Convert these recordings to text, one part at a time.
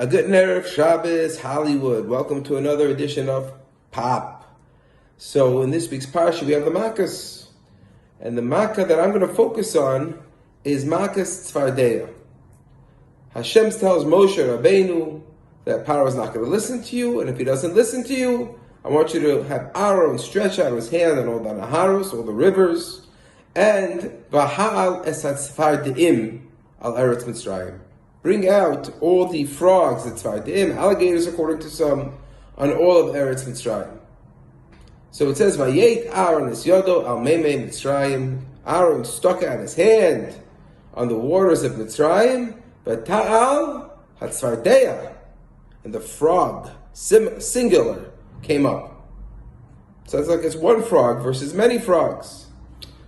A good Erev Shabbos, Hollywood. Welcome to another edition of Pop. So in this week's parsha, we have the Makkos. And the Makkah that I'm going to focus on is Makkos Tzvardeya. Hashem tells Moshe Rabbeinu that Paro is not going to listen to you, and if he doesn't listen to you, I want you to have Aaron stretch out his hand on all the Naharos, all the rivers, and V'ha'al esat Tzvardeim al Eretz Mitzrayim. Bring out all the frogs, the tzvardeim, alligators according to some, on all of Eretz Mitzrayim. So it says, Vayet Aaron es yodo al meimei Mitzrayim. Aaron stuck out his hand on the waters of Mitzrayim, but ta'al hatzvardeya, and the frog, singular, came up. Sounds like it's one frog versus many frogs.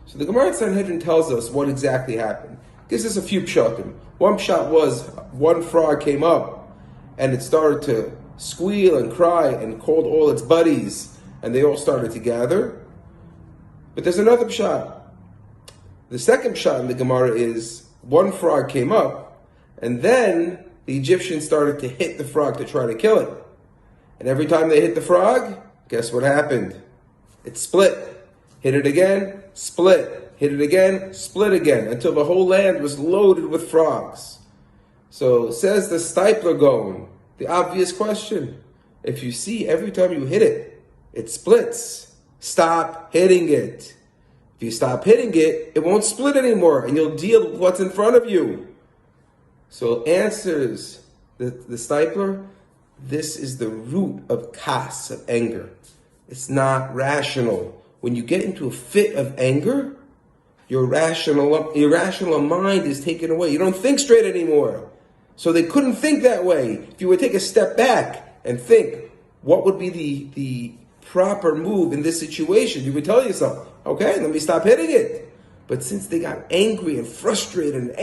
So the Gemara Sanhedrin tells us what exactly happened. Gives us a few pshatim. One pshat was one frog came up and it started to squeal and cry and called all its buddies and they all started to gather. But there's another pshat. The second pshat in the Gemara is one frog came up and then the Egyptians started to hit the frog to try to kill it. And every time they hit the frog, guess what happened? It split. Hit it again, split. Hit it again, split again, until the whole land was loaded with frogs. So says the Stipler Gaon, the obvious question, if you see every time you hit it, it splits, stop hitting it. If you stop hitting it, it won't split anymore, and you'll deal with what's in front of you. So answers the Stipler, this is the root of kas, of anger. It's not rational. When you get into a fit of anger, your irrational mind is taken away. You don't think straight anymore. So they couldn't think that way. If you would take a step back and think, what would be the proper move in this situation? You would tell yourself, okay, let me stop hitting it. But since they got angry and frustrated,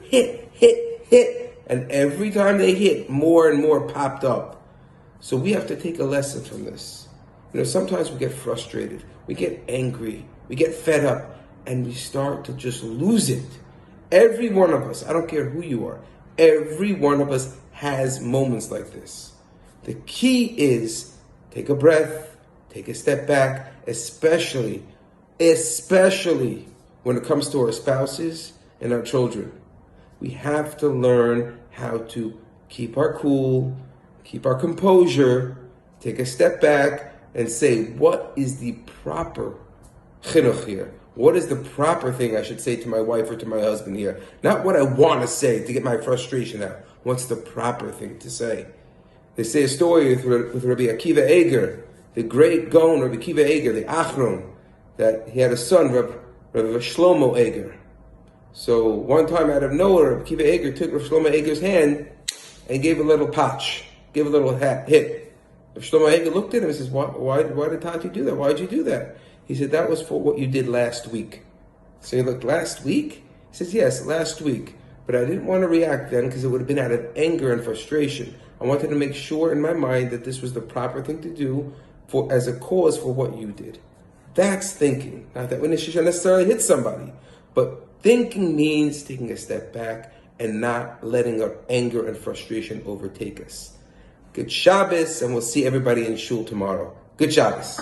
hit. And every time they hit, more and more popped up. So we have to take a lesson from this. Sometimes we get frustrated. We get angry. We get fed up. And we start to just lose it. Every one of us, I don't care who you are, every one of us has moments like this. The key is take a breath, take a step back, especially when it comes to our spouses and our children. We have to learn how to keep our cool, keep our composure, take a step back and say, what is the proper chinuch here? What is the proper thing I should say to my wife or to my husband here? Not what I want to say to get my frustration out. What's the proper thing to say? They say a story with Rabbi Akiva Eger, the great Gaon Rabbi Akiva Eger, the Achron, that he had a son, Rabbi Shlomo Eger. So one time out of nowhere, Rabbi Akiva Eger took Rabbi Shlomo Eger's hand and gave a little patch, gave a little hit. Rabbi Shlomo Eger looked at him and says, why did Tati do that? Why did you do that? He said, that was for what you did last week. So he looked, last week? He says, yes, last week. But I didn't want to react then because it would have been out of anger and frustration. I wanted to make sure in my mind that this was the proper thing to do as a cause for what you did. That's thinking. Not that we should necessarily hit somebody. But thinking means taking a step back and not letting our anger and frustration overtake us. Good Shabbos, and we'll see everybody in shul tomorrow. Good Shabbos.